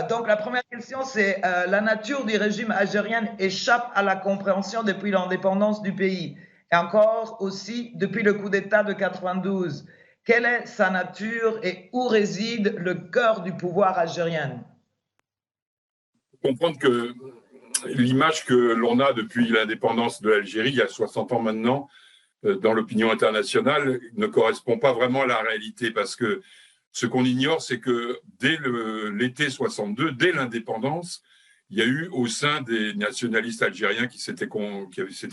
Donc, la première question, c'est la nature du régime algérien échappe à la compréhension depuis l'indépendance du pays et encore aussi depuis le coup d'État de 92. Quelle est sa nature et où réside le cœur du pouvoir algérien? Comprendre que l'image que l'on a depuis l'indépendance de l'Algérie, il y a 60 ans maintenant, dans l'opinion internationale, ne correspond pas vraiment à la réalité, parce que ce qu'on ignore, c'est que dès l'été 62, dès l'indépendance, il y a eu au sein des nationalistes algériens qui s'étaient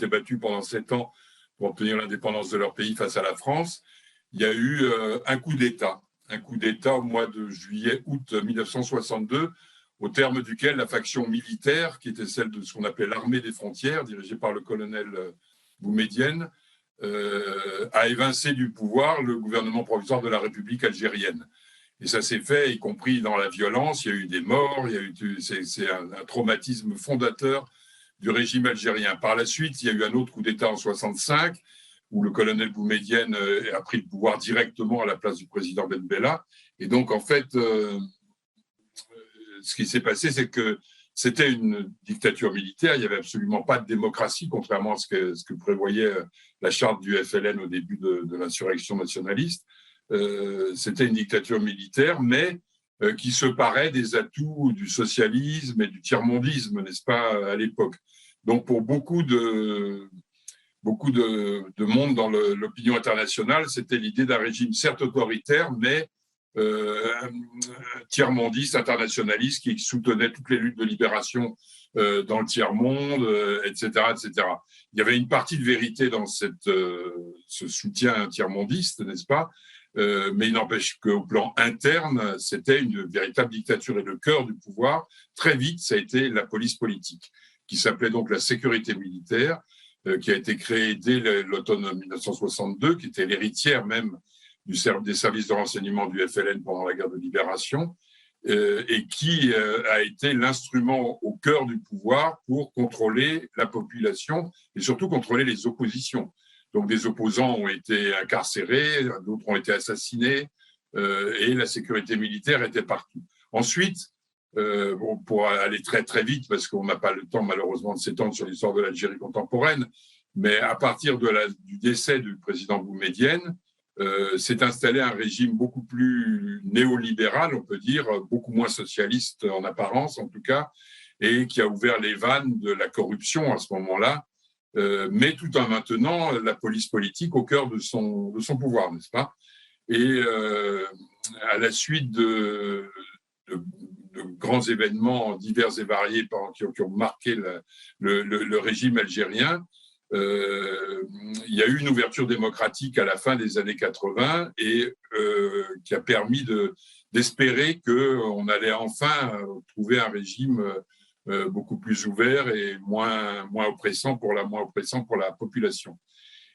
battus pendant 7 ans pour obtenir l'indépendance de leur pays face à la France, il y a eu un coup d'État au mois de juillet-août 1962, au terme duquel la faction militaire, qui était celle de ce qu'on appelait l'armée des frontières, dirigée par le colonel Boumedienne, a évincé du pouvoir le gouvernement provisoire de la République algérienne. Et ça s'est fait, y compris dans la violence, il y a eu des morts, c'est un traumatisme fondateur du régime algérien. Par la suite, il y a eu un autre coup d'État en 65, où le colonel Boumedienne a pris le pouvoir directement à la place du président Ben Bella. Et donc, en fait, ce qui s'est passé, c'est que c'était une dictature militaire, il n'y avait absolument pas de démocratie, contrairement à ce que prévoyait la charte du FLN au début de l'insurrection nationaliste. C'était une dictature militaire, mais qui se parait des atouts du socialisme et du tiers-mondisme, n'est-ce pas, à l'époque. Donc, pour beaucoup de monde dans l'opinion internationale, c'était l'idée d'un régime certes autoritaire, mais tiers-mondiste, internationaliste, qui soutenait toutes les luttes de libération dans le tiers-monde, etc., etc. Il y avait une partie de vérité dans ce soutien tiers-mondiste, n'est-ce pas, mais il n'empêche qu'au plan interne, c'était une véritable dictature. Et le cœur du pouvoir, très vite, ça a été la police politique, qui s'appelait donc la sécurité militaire, qui a été créée dès l'automne 1962, qui était l'héritière même des services de renseignement du FLN pendant la guerre de libération, et qui a été l'instrument au cœur du pouvoir pour contrôler la population et surtout contrôler les oppositions. Donc des opposants ont été incarcérés, d'autres ont été assassinés, et la sécurité militaire était partout. Ensuite, pour aller très très vite, parce qu'on n'a pas le temps malheureusement de s'étendre sur l'histoire de l'Algérie contemporaine, mais à partir du décès du président Boumedienne, s'est installé un régime beaucoup plus néolibéral, on peut dire, beaucoup moins socialiste en apparence en tout cas, et qui a ouvert les vannes de la corruption à ce moment-là, mais tout en maintenant la police politique au cœur de son pouvoir, n'est-ce pas? Et à la suite de grands événements divers et variés qui ont marqué le régime algérien, il y a eu une ouverture démocratique à la fin des années 80 et qui a permis d'espérer qu'on allait enfin trouver un régime beaucoup plus ouvert et moins oppressant pour la population.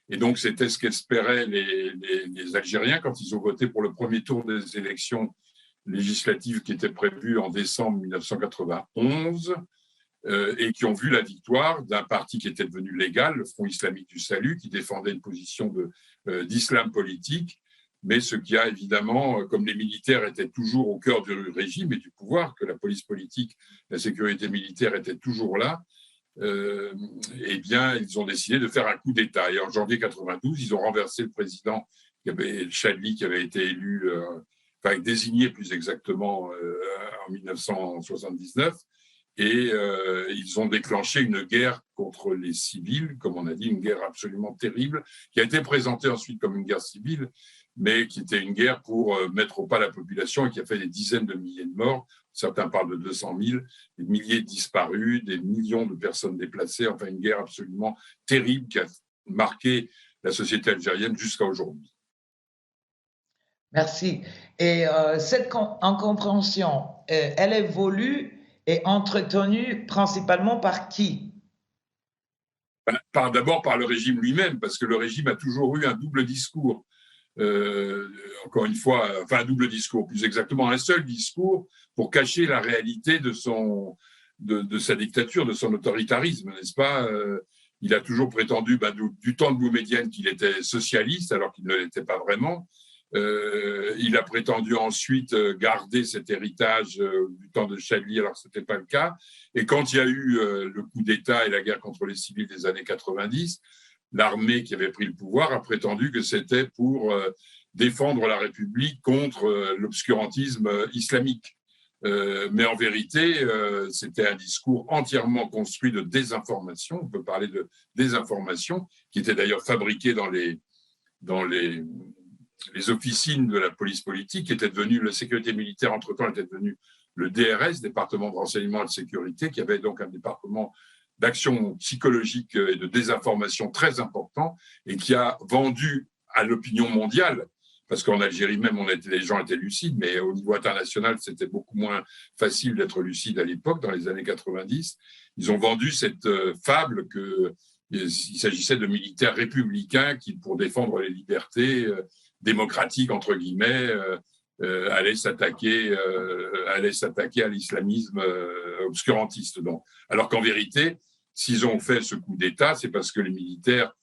Et donc, c'était ce qu'espéraient les Algériens quand ils ont voté pour le premier tour des élections législatives qui étaient prévues en décembre 1991. Et qui ont vu la victoire d'un parti qui était devenu légal, le Front islamique du salut, qui défendait une position d'islam politique, mais ce qui a évidemment, comme les militaires étaient toujours au cœur du régime et du pouvoir, que la police politique, la sécurité militaire étaient toujours là, eh bien, ils ont décidé de faire un coup d'État. Et en janvier 92, ils ont renversé le président, Chadli, qui avait été élu, enfin désigné plus exactement en 1979, et ils ont déclenché une guerre contre les civils, comme on a dit, une guerre absolument terrible, qui a été présentée ensuite comme une guerre civile, mais qui était une guerre pour mettre au pas la population et qui a fait des dizaines de milliers de morts. Certains parlent de 200 000, des milliers de disparus, des millions de personnes déplacées, enfin une guerre absolument terrible qui a marqué la société algérienne jusqu'à aujourd'hui. Merci. Et cette incompréhension, elle évolue et entretenue principalement par qui? D'abord par le régime lui-même, parce que le régime a toujours eu un double discours. Encore une fois, enfin un double discours, plus exactement un seul discours pour cacher la réalité de sa dictature, de son autoritarisme, n'est-ce pas? Il a toujours prétendu, du temps de Boumedienne, qu'il était socialiste, alors qu'il ne l'était pas vraiment. Il a prétendu ensuite garder cet héritage du temps de Chadli, alors que ce n'était pas le cas. Et quand il y a eu le coup d'État et la guerre contre les civils des années 90, l'armée qui avait pris le pouvoir a prétendu que c'était pour défendre la République contre l'obscurantisme islamique. Mais en vérité, c'était un discours entièrement construit de désinformation. On peut parler de désinformation, qui était d'ailleurs fabriquée dans les officines de la police politique, qui était devenue la sécurité militaire, entre-temps, était devenue le DRS, département de renseignement et de sécurité, qui avait donc un département d'action psychologique et de désinformation très important, et qui a vendu à l'opinion mondiale, parce qu'en Algérie même, les gens étaient lucides, mais au niveau international, c'était beaucoup moins facile d'être lucide à l'époque, dans les années 90. Ils ont vendu cette fable qu'il s'agissait de militaires républicains qui, pour défendre les libertés démocratiques, entre guillemets, allaient s'attaquer à l'islamisme obscurantiste. Donc. Alors qu'en vérité, s'ils ont fait ce coup d'État, c'est parce que les militaires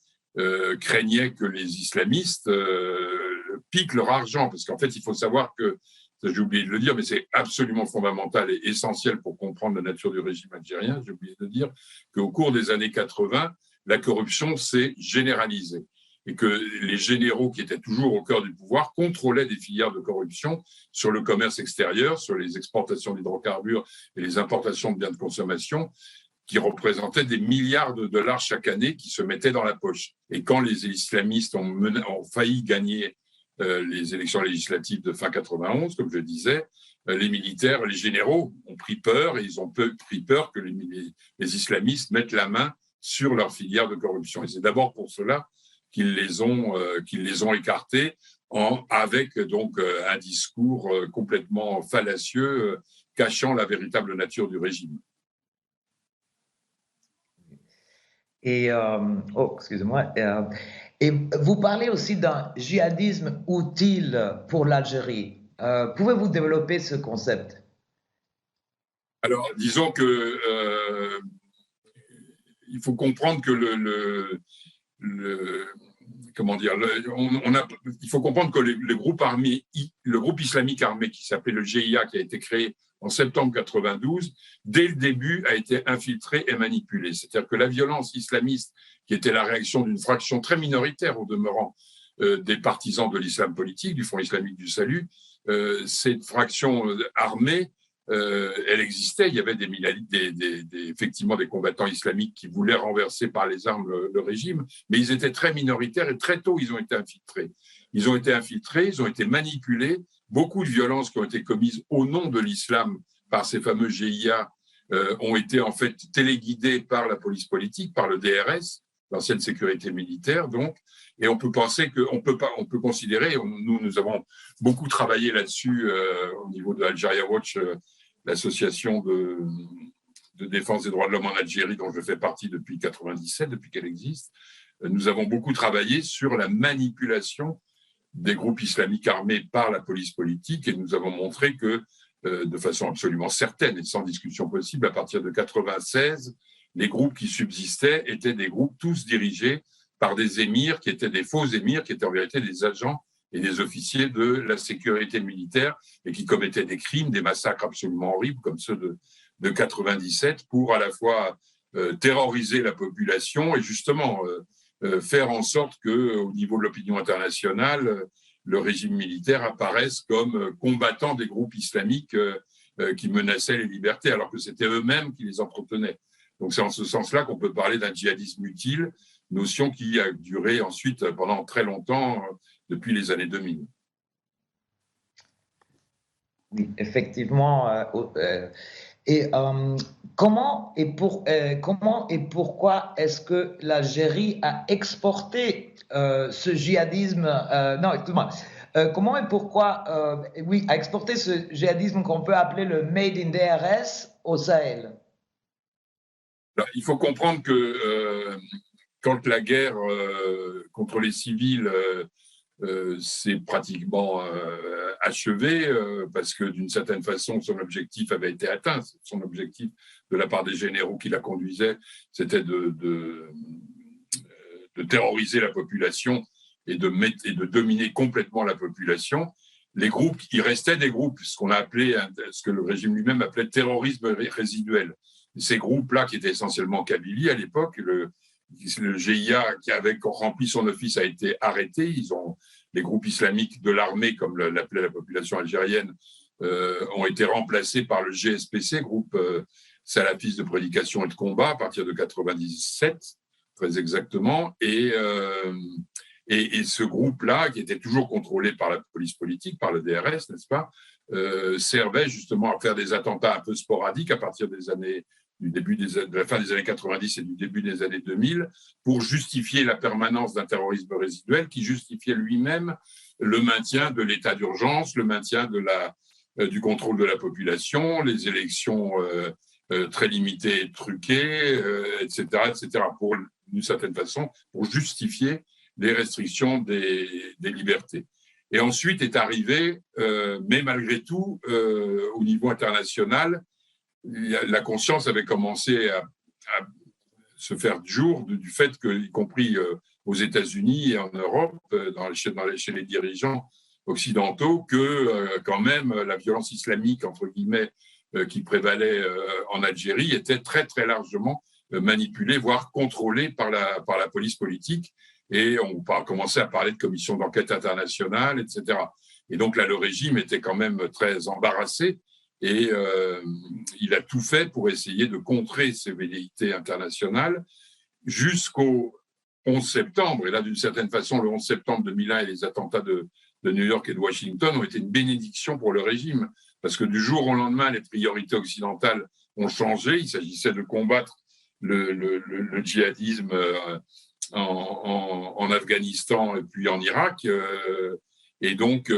craignaient que les islamistes piquent leur argent. Parce qu'en fait, il faut savoir que, j'ai oublié de le dire, mais c'est absolument fondamental et essentiel pour comprendre la nature du régime algérien, j'ai oublié de dire qu'au cours des années 80, la corruption s'est généralisée et que les généraux qui étaient toujours au cœur du pouvoir contrôlaient des filières de corruption sur le commerce extérieur, sur les exportations d'hydrocarbures et les importations de biens de consommation, qui représentaient des milliards de dollars chaque année qui se mettaient dans la poche. Et quand les islamistes ont failli gagner les élections législatives de fin 91, comme je disais, les militaires, les généraux ont pris peur, et ils ont pris peur que les islamistes mettent la main sur leur filière de corruption. Et c'est d'abord pour cela qu'ils les ont écartés avec donc un discours complètement fallacieux, cachant la véritable nature du régime. Et, excusez-moi. Et vous parlez aussi d'un djihadisme utile pour l'Algérie. Pouvez-vous développer ce concept? Alors, disons que il faut comprendre que il faut comprendre que le groupe islamique armé qui s'appelait le GIA, qui a été créé en septembre 92, dès le début a été infiltré et manipulé. C'est-à-dire que la violence islamiste, qui était la réaction d'une fraction très minoritaire au demeurant des partisans de l'islam politique, du Front islamique du salut, cette fraction armée, elle existait. Il y avait effectivement des combattants islamiques qui voulaient renverser par les armes le régime, mais ils étaient très minoritaires et très tôt, ils ont été infiltrés. Ils ont été manipulés. Beaucoup de violences qui ont été commises au nom de l'islam par ces fameux GIA ont été en fait téléguidées par la police politique, par le DRS, l'ancienne sécurité militaire, donc. Et on peut penser on peut considérer, nous avons beaucoup travaillé là-dessus au niveau de Algeria Watch, l'association de défense des droits de l'homme en Algérie, dont je fais partie depuis 1997, depuis qu'elle existe. Nous avons beaucoup travaillé sur la manipulation des groupes islamiques armés par la police politique, et nous avons montré que, de façon absolument certaine et sans discussion possible, à partir de 1996, les groupes qui subsistaient étaient des groupes tous dirigés par des émirs qui étaient des faux émirs, qui étaient en vérité des agents et des officiers de la sécurité militaire et qui commettaient des crimes, des massacres absolument horribles comme ceux de 1997 pour à la fois terroriser la population et justement faire en sorte qu'au niveau de l'opinion internationale, le régime militaire apparaisse comme combattant des groupes islamiques qui menaçaient les libertés, alors que c'était eux-mêmes qui les entretenaient. Donc c'est en ce sens-là qu'on peut parler d'un djihadisme utile, notion qui a duré ensuite pendant très longtemps, depuis les années 2000. Oui, effectivement. Comment et pourquoi est-ce que l'Algérie a exporté ce djihadisme non, excuse-moi. Comment et pourquoi a exporté ce djihadisme qu'on peut appeler le Made in DRS au Sahel? Alors, il faut comprendre que quand la guerre contre les civils s'est pratiquement achevée, parce que d'une certaine façon, son objectif avait été atteint. Son objectif de la part des généraux qui la conduisaient, c'était de terroriser la population et de dominer complètement la population, les groupes, il restait des groupes, ce qu'on a appelé, ce que le régime lui-même appelait terrorisme résiduel. Ces groupes-là, qui étaient essentiellement Kabylie à l'époque, le GIA qui avait rempli son office a été arrêté. Les groupes islamiques de l'armée, comme l'appelait la population algérienne, ont été remplacés par le GSPC, groupe salafiste de prédication et de combat, à partir de 97, très exactement. Et ce groupe-là, qui était toujours contrôlé par la police politique, par le DRS, n'est-ce pas, servait justement à faire des attentats un peu sporadiques à partir de la fin des années 90 et du début des années 2000, pour justifier la permanence d'un terrorisme résiduel qui justifiait lui-même le maintien de l'état d'urgence, le maintien du contrôle de la population, les élections très limitées et truquées, etc., pour, d'une certaine façon, pour justifier les restrictions des libertés. Et ensuite est arrivé, mais malgré tout, au niveau international, la conscience avait commencé à se faire jour du fait que, y compris aux États-Unis et en Europe, chez les dirigeants occidentaux, que quand même la violence islamique, entre guillemets, qui prévalait en Algérie était très, très largement manipulée, voire contrôlée par la police politique. Et on commençait à parler de commission d'enquête internationale, etc. Et donc là, le régime était quand même très embarrassé et il a tout fait pour essayer de contrer ces velléités internationales jusqu'au 11 septembre. Et là, d'une certaine façon, le 11 septembre 2001 et les attentats de New York et de Washington ont été une bénédiction pour le régime, parce que du jour au lendemain, les priorités occidentales ont changé. Il s'agissait de combattre le djihadisme en Afghanistan et puis en Irak. Et donc,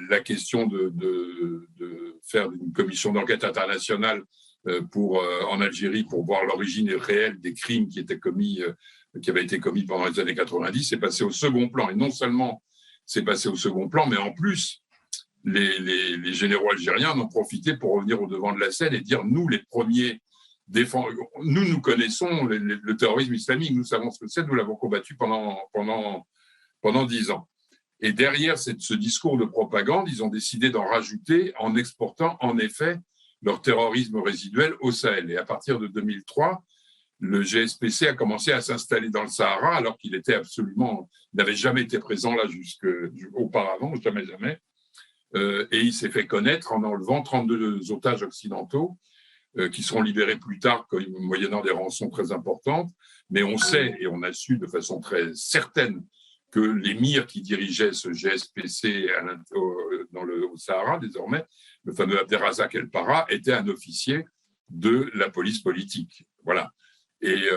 la question de faire une commission d'enquête internationale en Algérie pour voir l'origine réelle des crimes qui avaient été commis pendant les années 90, c'est passé au second plan. Et non seulement c'est passé au second plan, mais en plus, les généraux algériens en ont profité pour revenir au devant de la scène et dire, nous, les premiers nous connaissons le terrorisme islamique, nous savons ce que c'est, nous l'avons combattu pendant 10 ans. Et derrière ce discours de propagande, ils ont décidé d'en rajouter en exportant en effet leur terrorisme résiduel au Sahel. Et à partir de 2003, le GSPC a commencé à s'installer dans le Sahara alors qu'il n'avait jamais été présent là auparavant, jamais. Et il s'est fait connaître en enlevant 32 otages occidentaux qui seront libérés plus tard, moyennant des rançons très importantes. Mais on sait, et on a su de façon très certaine, que l'émir qui dirigeait ce GSPC au Sahara, désormais, le fameux Abderrazak El Parra, était un officier de la police politique. Voilà. Et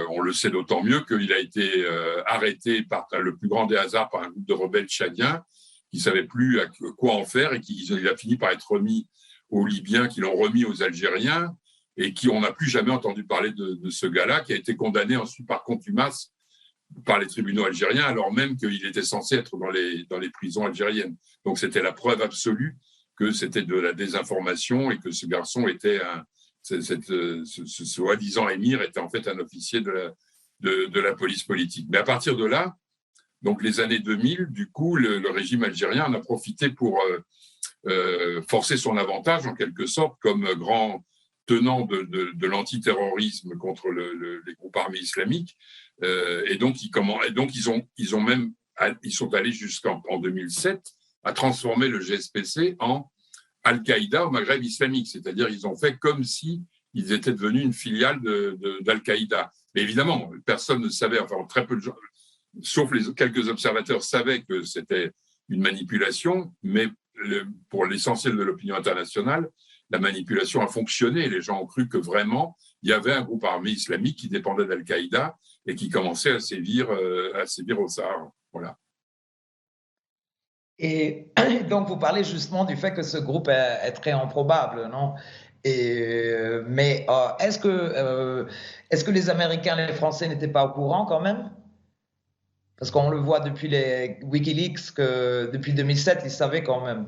on le sait d'autant mieux qu'il a été arrêté par le plus grand des hasards par un groupe de rebelles tchadiens qui ne savaient plus quoi en faire et il a fini par être remis aux Libyens, qui l'ont remis aux Algériens et on n'a plus jamais entendu parler de ce gars-là, qui a été condamné ensuite par contumace par les tribunaux algériens, alors même qu'il était censé être dans les prisons algériennes. Donc c'était la preuve absolue que c'était de la désinformation et que ce garçon était ce soi-disant émir était en fait un officier de la police politique. Mais à partir de là, donc les années 2000, du coup, le régime algérien en a profité pour forcer son avantage, en quelque sorte, comme grand tenant de l'antiterrorisme contre les groupes armés islamiques. Et donc, ils sont allés jusqu'en 2007 à transformer le GSPC en Al-Qaïda au Maghreb islamique. C'est-à-dire, ils ont fait comme si ils étaient devenus une filiale d'Al-Qaïda. Mais évidemment, personne ne savait, enfin, très peu de gens, sauf quelques observateurs, savaient que c'était une manipulation, mais pour l'essentiel de l'opinion internationale, la manipulation a fonctionné. Les gens ont cru que vraiment, il y avait un groupe armé islamique qui dépendait d'Al-Qaïda et qui commençait à sévir au Sahara. Voilà. Et donc, vous parlez justement du fait que ce groupe est très improbable, non? Mais est-ce que les Américains et les Français n'étaient pas au courant quand même? Parce qu'on le voit depuis les Wikileaks que depuis 2007, ils savaient quand même.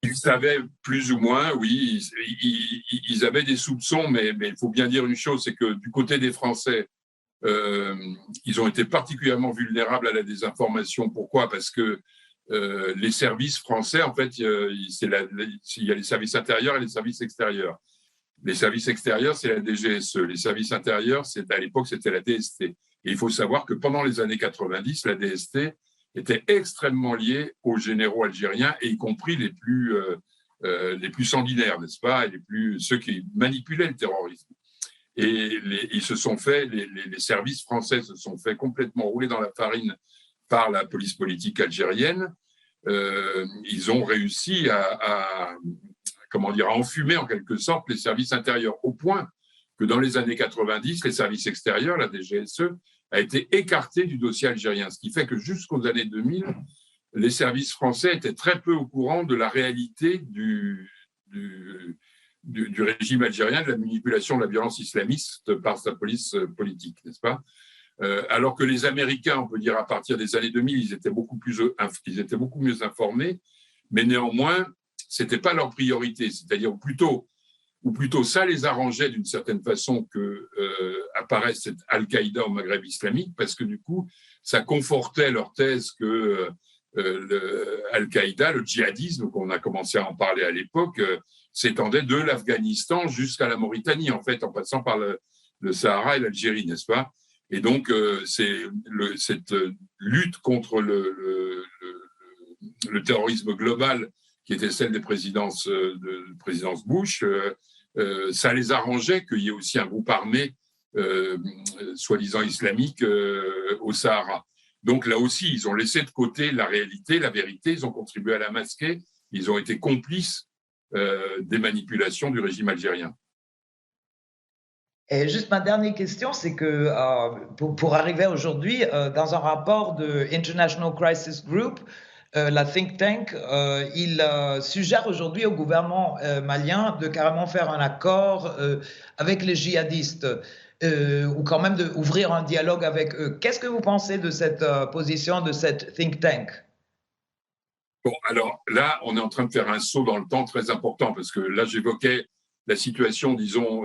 Ils savaient plus ou moins, oui. Ils avaient des soupçons, mais il faut bien dire une chose, c'est que du côté des Français, Ils ont été particulièrement vulnérables à la désinformation. Pourquoi? Parce que les services français, en fait, il y a les services intérieurs et les services extérieurs. Les services extérieurs, c'est la DGSE. Les services intérieurs, à l'époque, c'était la DST. Et il faut savoir que pendant les années 90, la DST était extrêmement liée aux généraux algériens, et y compris les plus sanguinaires, n'est-ce pas, et ceux qui manipulaient le terrorisme. Et les services français se sont fait complètement rouler dans la farine par la police politique algérienne. Ils ont réussi à enfumer en quelque sorte les services intérieurs, au point que dans les années 90, les services extérieurs, la DGSE, a été écartée du dossier algérien, ce qui fait que jusqu'aux années 2000, les services français étaient très peu au courant de la réalité du régime algérien, de la manipulation de la violence islamiste par sa police politique, n'est-ce pas? Alors que les Américains, on peut dire à partir des années 2000, ils étaient beaucoup mieux informés, mais néanmoins, ce n'était pas leur priorité, c'est-à-dire ou plutôt ça les arrangeait d'une certaine façon que apparaisse cette Al-Qaïda au Maghreb islamique, parce que du coup, ça confortait leur thèse que Al-Qaïda, le djihadisme, qu'on a commencé à en parler à l'époque, s'étendait de l'Afghanistan jusqu'à la Mauritanie, en fait, en passant par le Sahara et l'Algérie, n'est-ce pas? Et donc, cette lutte contre le terrorisme global, qui était celle de présidence Bush, ça les arrangeait qu'il y ait aussi un groupe armé, soi-disant islamique, au Sahara. Donc là aussi, ils ont laissé de côté la réalité, la vérité, ils ont contribué à la masquer, ils ont été complices des manipulations du régime algérien. Et juste ma dernière question, c'est que pour arriver aujourd'hui, dans un rapport de International Crisis Group, la think tank, il suggère aujourd'hui au gouvernement malien de carrément faire un accord avec les djihadistes, ou quand même d'ouvrir un dialogue avec eux. Qu'est-ce que vous pensez de cette position de cette think tank? Bon, alors là, on est en train de faire un saut dans le temps très important, parce que là, j'évoquais la situation, disons,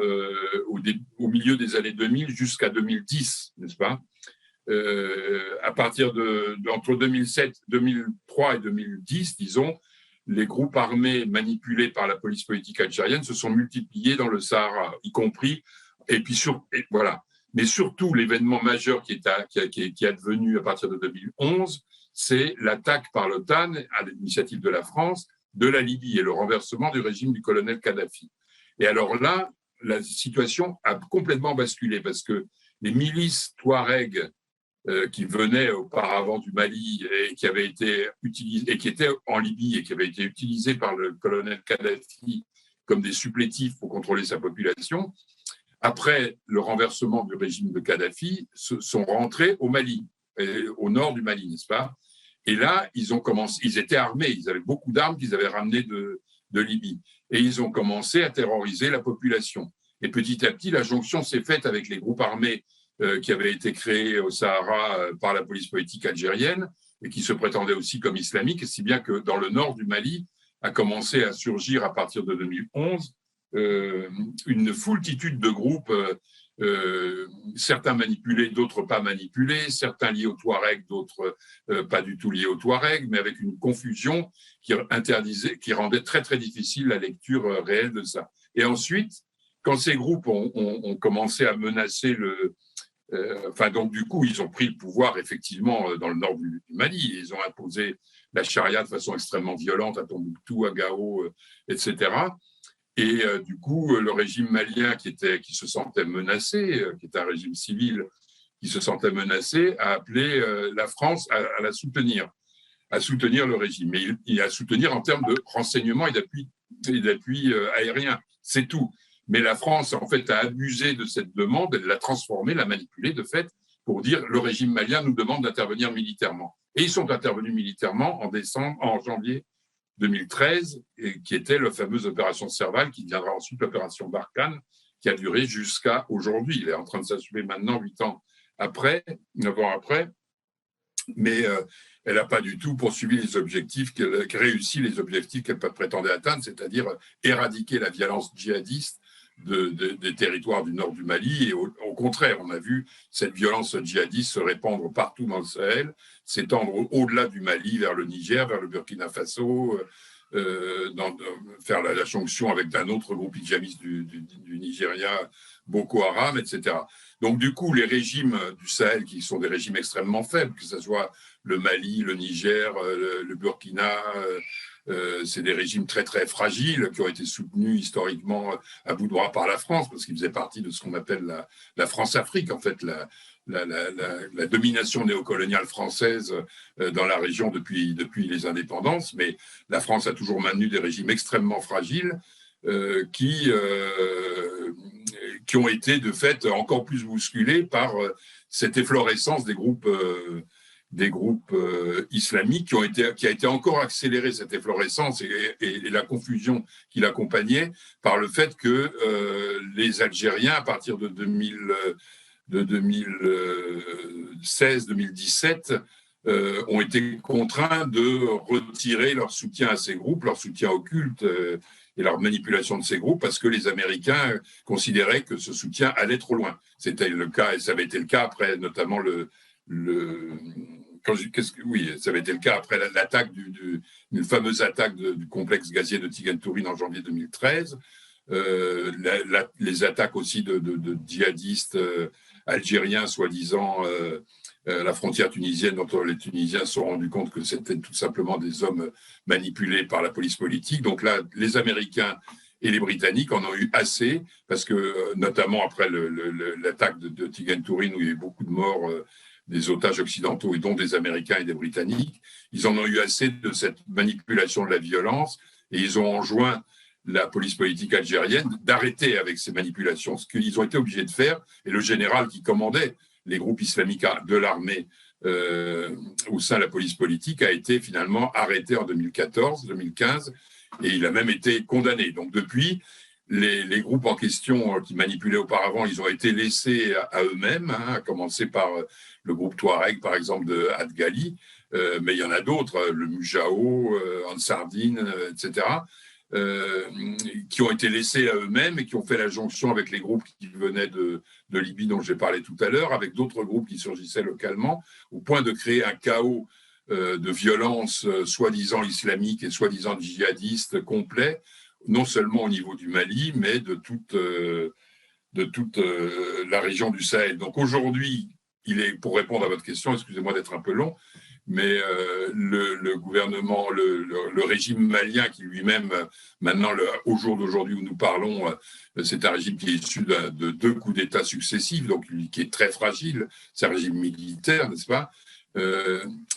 au milieu des années 2000 jusqu'à 2010, n'est-ce pas? À partir entre 2003 et 2010, disons, les groupes armés manipulés par la police politique algérienne se sont multipliés dans le Sahara, y compris, voilà. Mais surtout, l'événement majeur qui est advenu à partir de 2011, c'est l'attaque par l'OTAN, à l'initiative de la France, de la Libye et le renversement du régime du colonel Kadhafi. Et alors là, la situation a complètement basculé, parce que les milices Touareg qui venaient auparavant du Mali et qui avaient été utilisées, et qui étaient en Libye et qui avaient été utilisées par le colonel Kadhafi comme des supplétifs pour contrôler sa population, après le renversement du régime de Kadhafi, sont rentrés au Mali, au nord du Mali, n'est-ce pas? Et là, ils étaient armés, ils avaient beaucoup d'armes qu'ils avaient ramenées de Libye. Et ils ont commencé à terroriser la population. Et petit à petit, la jonction s'est faite avec les groupes armés qui avaient été créés au Sahara par la police politique algérienne et qui se prétendaient aussi comme islamiques, si bien que dans le nord du Mali a commencé à surgir à partir de 2011 une foultitude de groupes, certains manipulés, d'autres pas manipulés, certains liés au Touareg, d'autres pas du tout liés au Touareg, mais avec une confusion qui rendait très très difficile la lecture réelle de ça. Et ensuite, quand ces groupes ont commencé à menacer donc du coup, ils ont pris le pouvoir effectivement dans le nord du Mali. Ils ont imposé la charia de façon extrêmement violente à Tombouctou, à Gao, etc. Et du coup, le régime malien qui se sentait menacé, qui était un régime civil qui se sentait menacé, a appelé la France à la soutenir, à soutenir le régime. Et à soutenir en termes de renseignement et d'appui aérien, c'est tout. Mais la France, en fait, a abusé de cette demande, elle l'a transformée, l'a manipulée, de fait, pour dire le régime malien nous demande d'intervenir militairement. Et ils sont intervenus militairement en janvier 2013, qui était la fameuse opération Serval, qui deviendra ensuite l'opération Barkhane, qui a duré jusqu'à aujourd'hui. Il est en train de s'achever maintenant, 9 ans après. Mais elle n'a pas du tout poursuivi les objectifs, réussi les objectifs qu'elle prétendait atteindre, c'est-à-dire éradiquer la violence djihadiste des territoires du nord du Mali. Et au contraire, on a vu cette violence djihadiste se répandre partout dans le Sahel, s'étendre au-delà du Mali, vers le Niger, vers le Burkina Faso, faire la jonction avec un autre groupe islamiste du Nigeria, Boko Haram, etc. Donc, du coup, les régimes du Sahel, qui sont des régimes extrêmement faibles, que ce soit le Mali, le Niger, le Burkina, c'est des régimes très, très fragiles qui ont été soutenus historiquement à bout de bras par la France, parce qu'ils faisaient partie de ce qu'on appelle la France-Afrique, en fait, la domination néocoloniale française dans la région depuis les indépendances. Mais la France a toujours maintenu des régimes extrêmement fragiles qui ont été de fait encore plus bousculés par cette efflorescence des groupes islamiques qui a été encore accélérée, cette efflorescence et la confusion qui l'accompagnait par le fait que les Algériens, à partir de 2016-2017, ont été contraints de retirer leur soutien à ces groupes, leur soutien au culte et leur manipulation de ces groupes, parce que les Américains considéraient que ce soutien allait trop loin. C'était le cas, et ça avait été le cas après notamment ça avait été le cas après l'attaque une fameuse attaque du complexe gazier de Tigantourine en janvier 2013, les attaques aussi de djihadistes algériens, soi-disant la frontière tunisienne, dont les Tunisiens se sont rendus compte que c'était tout simplement des hommes manipulés par la police politique. Donc là, les Américains et les Britanniques en ont eu assez, parce que notamment après l'attaque de Tigantourine, où il y a eu beaucoup de morts des otages occidentaux, et dont des Américains et des Britanniques, ils en ont eu assez de cette manipulation de la violence, et ils ont enjoint la police politique algérienne d'arrêter avec ces manipulations, ce qu'ils ont été obligés de faire. Et le général qui commandait les groupes islamiques de l'armée au sein de la police politique a été finalement arrêté en 2014-2015, et il a même été condamné. Donc depuis, les groupes en question qui manipulaient auparavant, ils ont été laissés à eux-mêmes, à commencer par le groupe Touareg, par exemple, de Adgali, mais il y en a d'autres, le Mujao, Ansardine, etc., qui ont été laissés à eux-mêmes et qui ont fait la jonction avec les groupes qui venaient de Libye, dont j'ai parlé tout à l'heure, avec d'autres groupes qui surgissaient localement, au point de créer un chaos de violence soi-disant islamique et soi-disant djihadiste complet, non seulement au niveau du Mali, mais de toute la région du Sahel. Donc aujourd'hui, pour répondre à votre question, excusez-moi d'être un peu long, mais le gouvernement, le régime malien qui lui-même, maintenant, au jour d'aujourd'hui où nous parlons, c'est un régime qui est issu de 2 coups d'État successifs, donc qui est très fragile, c'est un régime militaire, n'est-ce pas,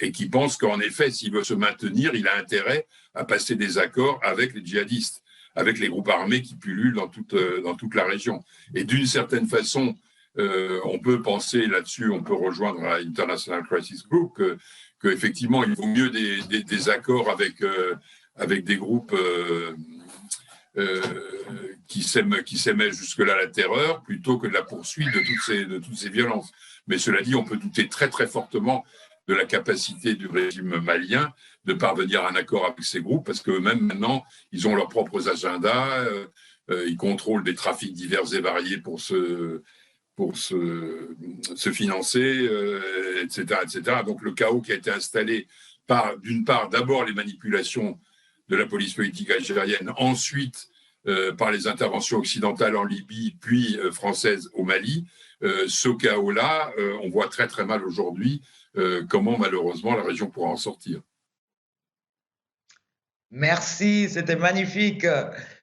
et qui pense qu'en effet, s'il veut se maintenir, il a intérêt à passer des accords avec les djihadistes, avec les groupes armés qui pullulent dans toute la région. Et d'une certaine façon, on peut penser là-dessus, on peut rejoindre International Crisis Group, qu'effectivement, il vaut mieux des accords avec des groupes qui s'aimaient jusque-là la terreur, plutôt que de la poursuite de toutes ces violences. Mais cela dit, on peut douter très très fortement de la capacité du régime malien de parvenir à un accord avec ces groupes, parce qu'eux-mêmes, maintenant, ils ont leurs propres agendas, ils contrôlent des trafics divers et variés pour se financer, etc., etc. Donc le chaos qui a été installé par, d'une part, d'abord les manipulations de la police politique algérienne, ensuite par les interventions occidentales en Libye, puis françaises au Mali, ce chaos-là, on voit très très mal aujourd'hui comment malheureusement la région pourra en sortir. Merci, c'était magnifique.